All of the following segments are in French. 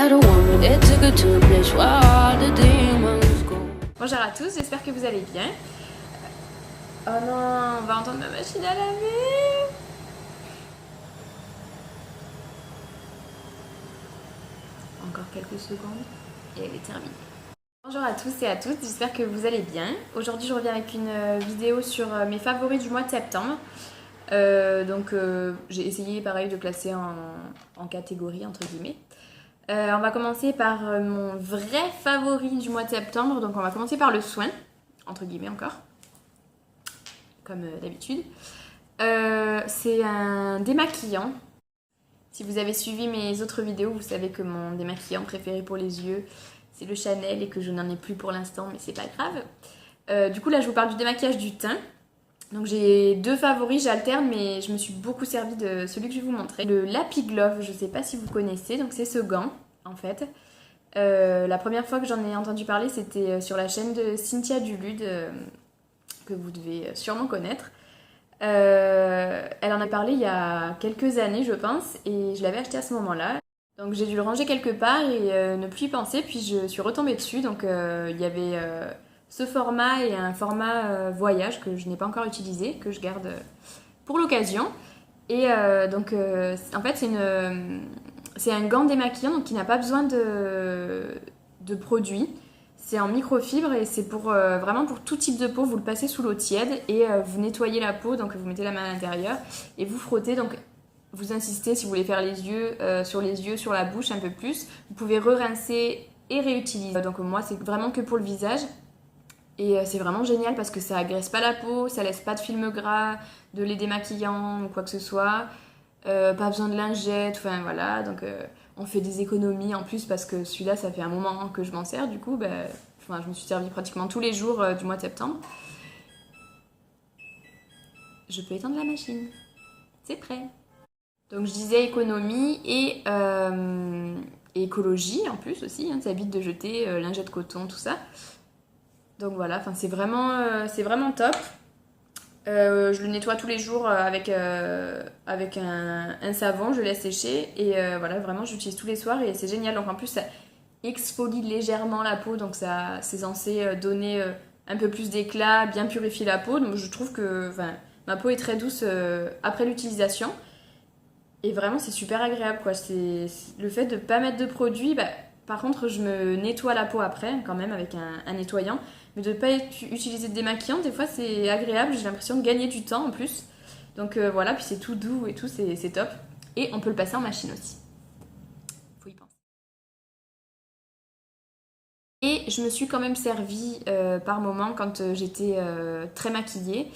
Bonjour à tous, j'espère que vous allez bien. Oh non, on va entendre ma machine à laver. Encore quelques secondes et elle est terminée. Bonjour à tous et à toutes, j'espère que vous allez bien. Aujourd'hui je reviens avec une vidéo sur mes favoris du mois de septembre. J'ai essayé pareil de classer en catégories entre guillemets. On va commencer par mon vrai favori du mois de septembre. Donc on va commencer par le soin, entre guillemets encore, comme d'habitude. C'est un démaquillant. Si vous avez suivi mes autres vidéos, vous savez que mon démaquillant préféré pour les yeux, c'est le Chanel et que je n'en ai plus pour l'instant, mais c'est pas grave. Du coup là je vous parle du démaquillage du teint. Donc j'ai deux favoris, j'alterne, mais je me suis beaucoup servi de celui que je vais vous montrer. Le Lappy Glove, je sais pas si vous connaissez, donc c'est ce gant en fait. La première fois que j'en ai entendu parler, c'était sur la chaîne de Cynthia Dulude, que vous devez sûrement connaître. Elle en a parlé il y a quelques années, je pense, et je l'avais acheté à ce moment-là. Donc j'ai dû le ranger quelque part et ne plus y penser, puis je suis retombée dessus. Donc il y avait ce format et un format voyage que je n'ai pas encore utilisé, que je garde pour l'occasion. Et en fait c'est un gant démaquillant donc qui n'a pas besoin de produits. C'est en microfibre et c'est pour vraiment pour tout type de peau. Vous le passez sous l'eau tiède et vous nettoyez la peau, donc vous mettez la main à l'intérieur et vous frottez. Donc vous insistez si vous voulez faire les yeux, sur la bouche un peu plus. Vous pouvez re-rincer et réutiliser. Donc moi c'est vraiment que pour le visage. Et c'est vraiment génial parce que ça agresse pas la peau, ça laisse pas de film gras, de lait démaquillant ou quoi que ce soit. Pas besoin de lingette, enfin voilà. Donc on fait des économies en plus parce que celui-là ça fait un moment que je m'en sers. Du coup, je me suis servi pratiquement tous les jours du mois de septembre. Je peux éteindre la machine. C'est prêt. Donc je disais économie et écologie en plus aussi. Ça évite de jeter lingettes coton, tout ça. Donc voilà, c'est vraiment top. Je le nettoie tous les jours avec un savon, je le laisse sécher et voilà, vraiment j'utilise tous les soirs et c'est génial. Donc en plus ça exfolie légèrement la peau, donc ça c'est censé donner un peu plus d'éclat, bien purifier la peau. Donc je trouve que ma peau est très douce après l'utilisation et vraiment c'est super agréable quoi. C'est le fait de ne pas mettre de produits. Par contre, je me nettoie la peau après, quand même, avec un nettoyant. Mais de ne pas utiliser de démaquillant, des fois, c'est agréable. J'ai l'impression de gagner du temps, en plus. Donc voilà, puis c'est tout doux et tout, c'est top. Et on peut le passer en machine aussi. Faut y penser. Et je me suis quand même servi par moment, quand j'étais très maquillée,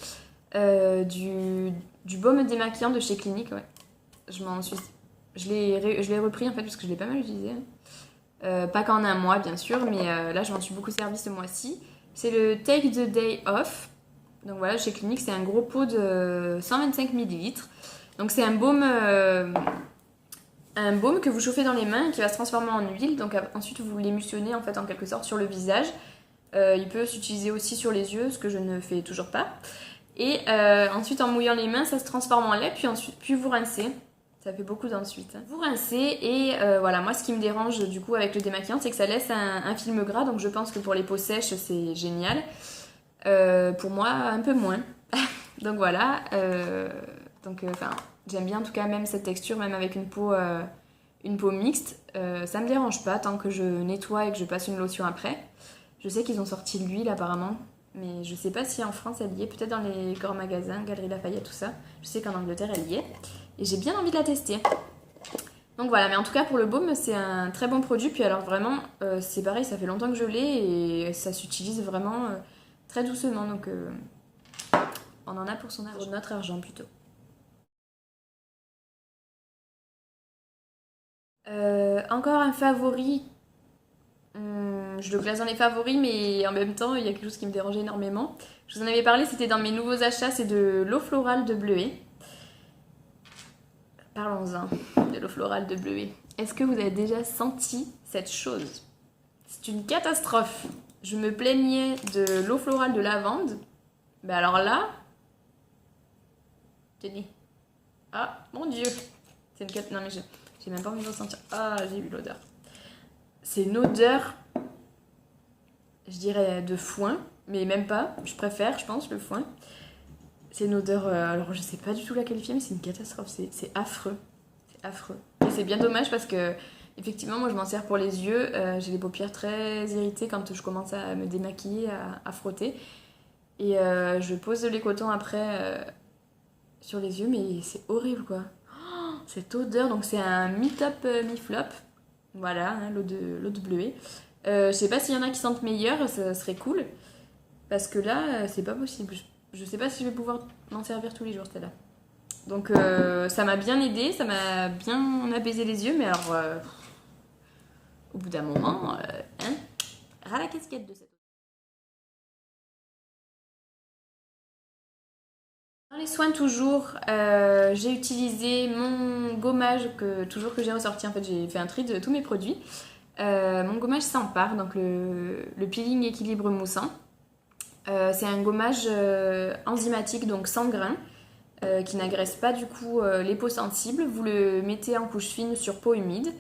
du baume démaquillant de chez Clinique, ouais. Je l'ai repris, en fait, parce que je l'ai pas mal utilisé. Pas qu'en un mois bien sûr, mais là je m'en suis beaucoup servi ce mois-ci. C'est le Take the Day Off. Donc voilà, chez Clinique, c'est un gros pot de 125 ml. Donc c'est un baume que vous chauffez dans les mains et qui va se transformer en huile. Donc ensuite vous l'émulsionnez en fait en quelque sorte sur le visage. Il peut s'utiliser aussi sur les yeux, ce que je ne fais toujours pas. Et ensuite en mouillant les mains, ça se transforme en lait, puis vous rincez. Ça fait beaucoup d'ensuite. Vous rincez et voilà, moi ce qui me dérange du coup avec le démaquillant, c'est que ça laisse un film gras, donc je pense que pour les peaux sèches c'est génial. Pour moi, un peu moins. Donc voilà, j'aime bien en tout cas même cette texture, même avec une peau mixte. Ça me dérange pas tant que je nettoie et que je passe une lotion après. Je sais qu'ils ont sorti l'huile apparemment, mais je sais pas si en France elle y est, peut-être dans les grands magasins, Galeries Lafayette, tout ça. Je sais qu'en Angleterre elle y est. Et j'ai bien envie de la tester. Donc voilà, mais en tout cas pour le baume, c'est un très bon produit. Puis alors vraiment, c'est pareil, ça fait longtemps que je l'ai et ça s'utilise vraiment très doucement. Donc on en a pour son argent. Pour notre argent plutôt. Encore un favori. Je le classe dans les favoris, mais en même temps, il y a quelque chose qui me dérangeait énormément. Je vous en avais parlé, c'était dans mes nouveaux achats, c'est de l'eau florale de Bleuet. Parlons-en de l'eau florale de Bleuet. Est-ce que vous avez déjà senti cette chose? C'est une catastrophe. Je me plaignais de l'eau florale de lavande. Alors là... Tenez. Ah, mon Dieu. C'est une catastrophe. Non mais j'ai même pas envie de ressentir. Ah, j'ai eu l'odeur. c'est une odeur, je dirais, de foin, mais même pas. Je préfère, je pense, le foin. C'est une odeur, alors je sais pas du tout la qualifier, mais c'est une catastrophe. C'est affreux. C'est affreux. Et c'est bien dommage parce que, effectivement, moi je m'en sers pour les yeux. J'ai les paupières très irritées quand je commence à me démaquiller, à frotter. Et je pose de lait coton après sur les yeux, mais c'est horrible quoi. Oh, cette odeur, donc c'est un mi-top, mi-flop. Voilà, hein, l'eau de bleuet. Je sais pas s'il y en a qui sentent meilleur, ça serait cool. Parce que là, c'est pas possible. Je sais pas si je vais pouvoir m'en servir tous les jours, celle-là. Donc ça m'a bien aidé, ça m'a bien apaisé les yeux, mais alors au bout d'un moment, hein, ras la casquette de cette. Dans les soins toujours, j'ai utilisé mon gommage toujours que j'ai ressorti. En fait, j'ai fait un tri de tous mes produits. Mon gommage S'Empare, donc le peeling équilibre moussant. C'est un gommage enzymatique, donc sans grains, qui n'agresse pas du coup les peaux sensibles. Vous le mettez en couche fine sur peau humide.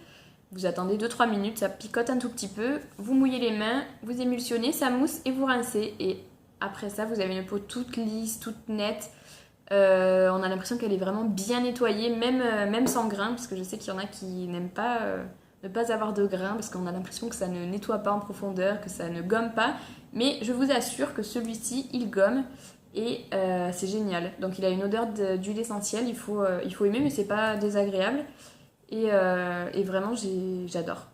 Vous attendez 2-3 minutes, ça picote un tout petit peu. Vous mouillez les mains, vous émulsionnez, ça mousse et vous rincez. Et après ça, vous avez une peau toute lisse, toute nette. On a l'impression qu'elle est vraiment bien nettoyée, même sans grains, parce que je sais qu'il y en a qui n'aiment pas ne pas avoir de grains, parce qu'on a l'impression que ça ne nettoie pas en profondeur, que ça ne gomme pas. Mais je vous assure que celui-ci, il gomme et c'est génial. Donc il a une odeur d'huile essentielle, il faut aimer, mais c'est pas désagréable. Et vraiment, j'adore.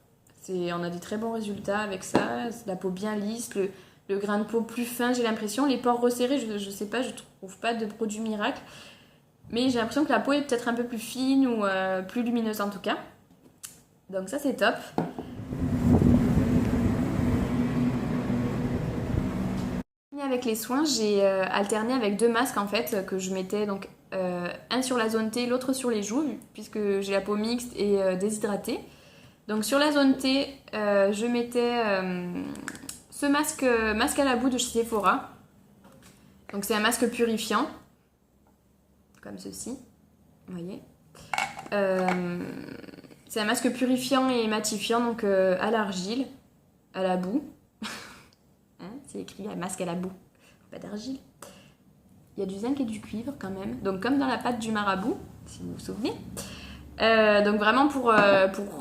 On a des très bons résultats avec ça, la peau bien lisse, le grain de peau plus fin, j'ai l'impression. Les pores resserrés, je sais pas, je trouve pas de produit miracle. Mais j'ai l'impression que la peau est peut-être un peu plus fine ou plus lumineuse en tout cas. Donc ça c'est top. Avec les soins, j'ai alterné avec 2 masques en fait que je mettais donc un sur la zone T, l'autre sur les joues puisque j'ai la peau mixte et déshydratée. Donc sur la zone T, je mettais ce masque à la boue de chez Sephora. Donc c'est un masque purifiant, comme ceci, vous voyez. C'est un masque purifiant et matifiant, donc à l'argile, à la boue. Hein, c'est écrit masque à la boue, pas d'argile. Il y a du zinc et du cuivre quand même, donc comme dans la pâte du marabout, si vous vous souvenez. Donc vraiment pour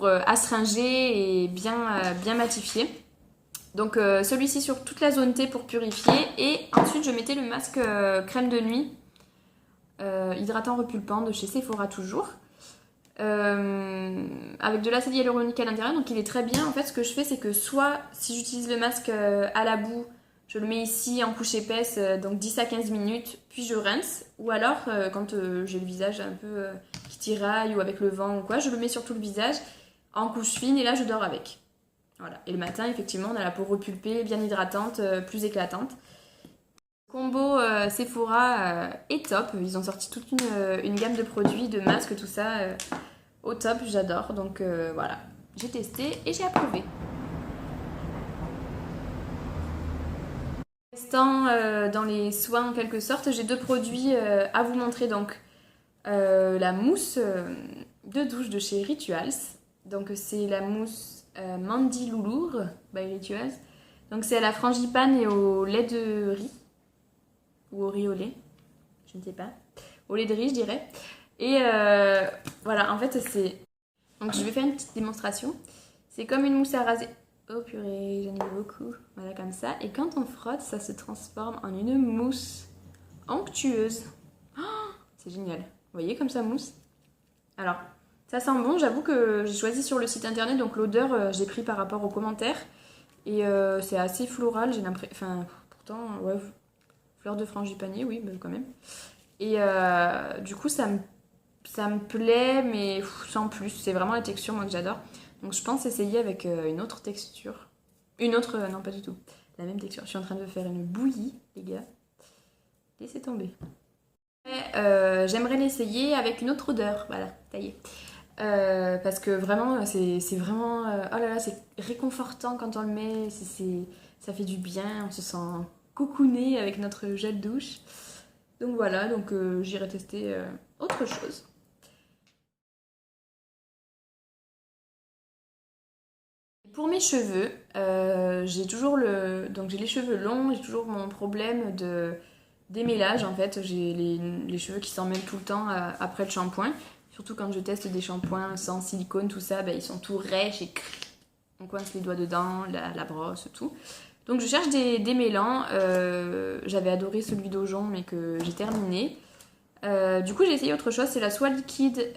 astringer et bien matifier. Donc celui-ci sur toute la zone T pour purifier. Et ensuite je mettais le masque crème de nuit hydratant repulpant de chez Sephora toujours. Avec de l'acide hyaluronique à l'intérieur, donc il est très bien. En fait ce que je fais c'est que soit si j'utilise le masque à la boue, je le mets ici en couche épaisse, donc 10 à 15 minutes, puis je rince. Ou alors quand j'ai le visage un peu qui tiraille ou avec le vent ou quoi, je le mets sur tout le visage en couche fine et là je dors avec. Voilà. Et le matin, effectivement, on a la peau repulpée, bien hydratante, plus éclatante. Le combo Sephora est top. Ils ont sorti toute une gamme de produits, de masques, tout ça au top. J'adore. Donc voilà, j'ai testé et j'ai approuvé. Restant dans les soins en quelque sorte, j'ai 2 produits à vous montrer. Donc la mousse de douche de chez Rituals. Donc c'est la mousse Mandy Loulour by Rituals. Donc c'est à la frangipane et au lait de riz. Ou au riz au lait. Je ne sais pas. Au lait de riz, je dirais. Et voilà, en fait c'est... Donc je vais faire une petite démonstration. C'est comme une mousse à raser. Oh purée, j'en ai beaucoup. Voilà, comme ça. Et quand on frotte, ça se transforme en une mousse onctueuse. Oh, c'est génial. Vous voyez comme ça mousse? Alors, ça sent bon. J'avoue que j'ai choisi sur le site internet, donc l'odeur, j'ai pris par rapport aux commentaires. Et c'est assez floral, j'ai l'impression... Enfin, pourtant, ouais, fleur de frangipanier, oui, mais quand même. Et du coup, ça me plaît, mais sans plus. C'est vraiment la texture, moi, que j'adore. Donc je pense essayer avec une autre texture. Une autre, non pas du tout. La même texture. Je suis en train de faire une bouillie, les gars. Laissez tomber. J'aimerais l'essayer avec une autre odeur. Voilà, ça y est. Parce que vraiment, c'est vraiment... oh là là, c'est réconfortant quand on le met. Ça fait du bien. On se sent cocooné avec notre gel douche. Donc voilà, donc j'irai tester autre chose. Pour mes cheveux, j'ai toujours donc j'ai les cheveux longs, j'ai toujours mon problème de démêlage en fait. J'ai les cheveux qui s'en mêlent tout le temps après le shampoing. Surtout quand je teste des shampoings sans silicone, tout ça, ils sont tout rêches et on coince les doigts dedans, la brosse, tout. Donc je cherche des démêlants. J'avais adoré celui d'Aujon mais que j'ai terminé. Du coup j'ai essayé autre chose, c'est la soie liquide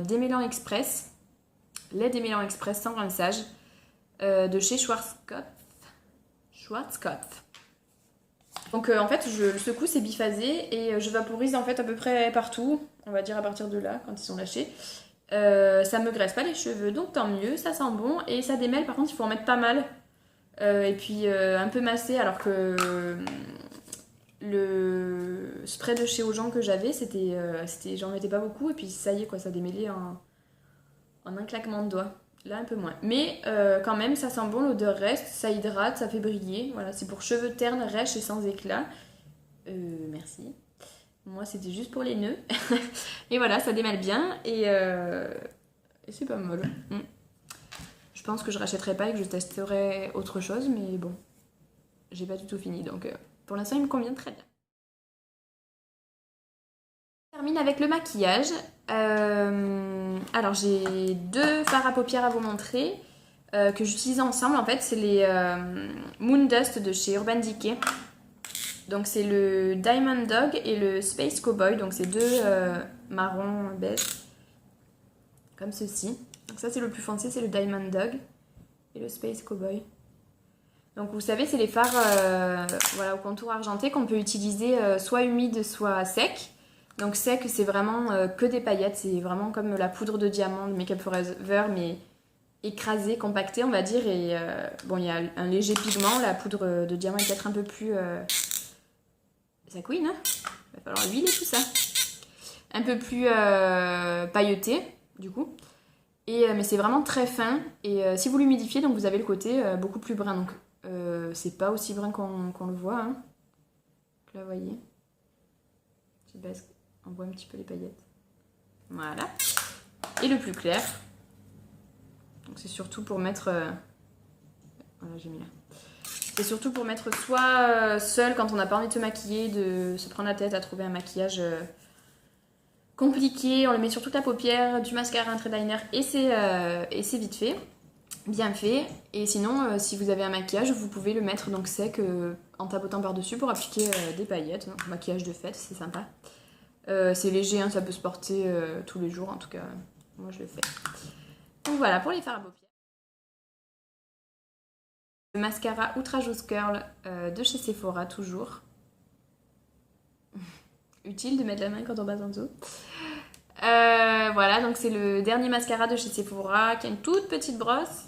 démêlant express. Lait démêlant express sans rinçage. De chez Schwarzkopf. Donc en fait je le secoue, c'est biphasé et je vaporise en fait à peu près partout, on va dire à partir de là quand ils sont lâchés. Ça me graisse pas les cheveux donc tant mieux, ça sent bon et ça démêle, par contre il faut en mettre pas mal et puis un peu massé, alors que le spray de chez Aujon que j'avais j'en mettais pas beaucoup et puis ça y est quoi, ça démêlait en un claquement de doigts. Là, un peu moins. Mais quand même, ça sent bon, l'odeur reste, ça hydrate, ça fait briller. Voilà, c'est pour cheveux ternes, rêches et sans éclat. Merci. Moi, c'était juste pour les nœuds. Et voilà, ça démêle bien et c'est pas mal. Je pense que je rachèterai pas et que je testerai autre chose, mais bon, j'ai pas du tout fini. Donc, pour l'instant, il me convient très bien. On termine avec le maquillage. Alors j'ai deux fards à paupières à vous montrer que j'utilise ensemble. En fait, c'est les Moon Dust de chez Urban Decay. Donc c'est le Diamond Dog et le Space Cowboy. Donc c'est deux marron beige comme ceci. Donc ça c'est le plus foncé, c'est le Diamond Dog et le Space Cowboy. Donc vous savez, c'est les fards voilà, au contour argenté qu'on peut utiliser soit humide soit sec. Donc sec, c'est vraiment que des paillettes, c'est vraiment comme la poudre de diamant de Make Up Forever, mais écrasée, compactée on va dire. Et bon, il y a un léger pigment, la poudre de diamant est peut-être un peu plus... Ça couine, hein. Il va falloir l'huile et tout ça. Un peu plus pailleté, du coup. Mais c'est vraiment très fin. Et si vous l'humidifiez, donc vous avez le côté beaucoup plus brun. Donc c'est pas aussi brun qu'on le voit. Hein. Là, vous voyez. Je baisse. On voit un petit peu les paillettes. Voilà. Et le plus clair. Donc c'est surtout pour mettre... Voilà, j'ai mis là. C'est surtout pour mettre soit seul quand on n'a pas envie de se maquiller, de se prendre la tête à trouver un maquillage compliqué. On le met sur toute la paupière, du mascara, un trait liner et c'est vite fait. Bien fait. Et sinon, si vous avez un maquillage, vous pouvez le mettre donc sec en tapotant par-dessus pour appliquer des paillettes. Donc, maquillage de fête, c'est sympa. C'est léger, hein, ça peut se porter tous les jours, en tout cas, moi je le fais. Donc voilà, pour les fards à paupières. Le mascara Outrageous Curl de chez Sephora, toujours. Utile de mettre la main quand on passe en dessous. Voilà, donc c'est le dernier mascara de chez Sephora, qui a une toute petite brosse,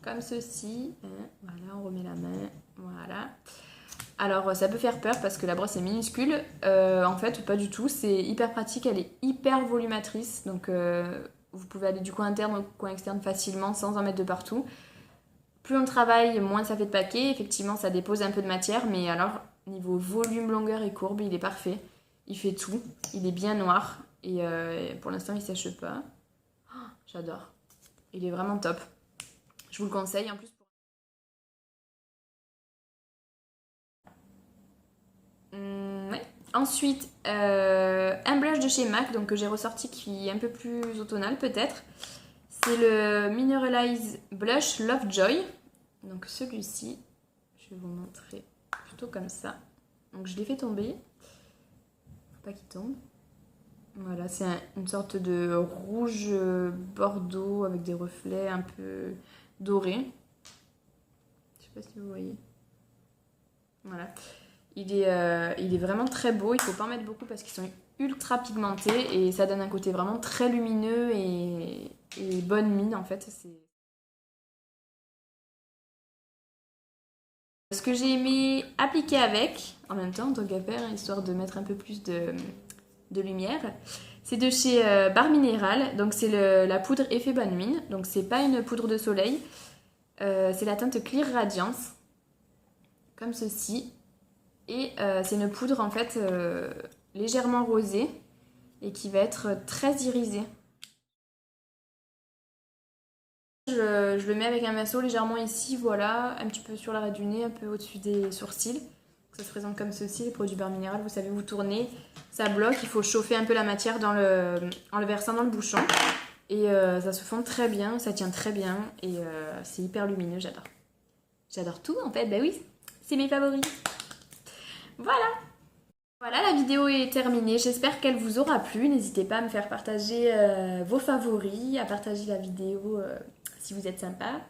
comme ceci. Voilà, on remet la main, voilà. Alors ça peut faire peur parce que la brosse est minuscule, en fait pas du tout, c'est hyper pratique, elle est hyper volumatrice, donc vous pouvez aller du coin interne au coin externe facilement sans en mettre de partout. Plus on travaille, moins ça fait de paquets, effectivement ça dépose un peu de matière, mais alors niveau volume, longueur et courbe, il est parfait, il fait tout, il est bien noir et pour l'instant il sèche pas. Oh, j'adore, il est vraiment top, je vous le conseille en plus. Ouais. Ensuite, un blush de chez MAC, donc que j'ai ressorti, qui est un peu plus automnal peut-être. C'est le Mineralize Blush Lovejoy. Donc celui-ci, je vais vous montrer plutôt comme ça. Donc je l'ai fait tomber. Faut pas qu'il tombe. Voilà, c'est une sorte de rouge bordeaux avec des reflets un peu dorés. Je sais pas si vous voyez. Voilà. Il est vraiment très beau, il faut pas en mettre beaucoup parce qu'ils sont ultra pigmentés et ça donne un côté vraiment très lumineux et bonne mine en fait. Ce que j'ai aimé appliquer avec, en même temps en tant qu'affaire, histoire de mettre un peu plus de lumière, c'est de chez Bar Minéral, donc c'est la poudre effet bonne mine, donc c'est pas une poudre de soleil, c'est la teinte Clear Radiance, comme ceci. Et c'est une poudre en fait légèrement rosée et qui va être très irisée. Je le mets avec un pinceau légèrement ici, voilà, un petit peu sur l'arrêt du nez, un peu au-dessus des sourcils. Ça se présente comme ceci, les produits beurre minéral, vous savez, vous tournez, ça bloque, il faut chauffer un peu la matière en le versant dans le bouchon. Et ça se fond très bien, ça tient très bien et c'est hyper lumineux, j'adore. J'adore tout en fait, bah oui, c'est mes favoris. Voilà. Voilà, la vidéo est terminée. J'espère qu'elle vous aura plu. N'hésitez pas à me faire partager vos favoris, à partager la vidéo si vous êtes sympa.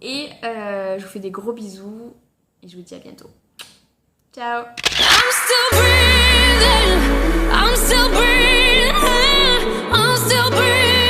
Et je vous fais des gros bisous et je vous dis à bientôt. Ciao. I'm still breathing, I'm still breathing, I'm still breathing.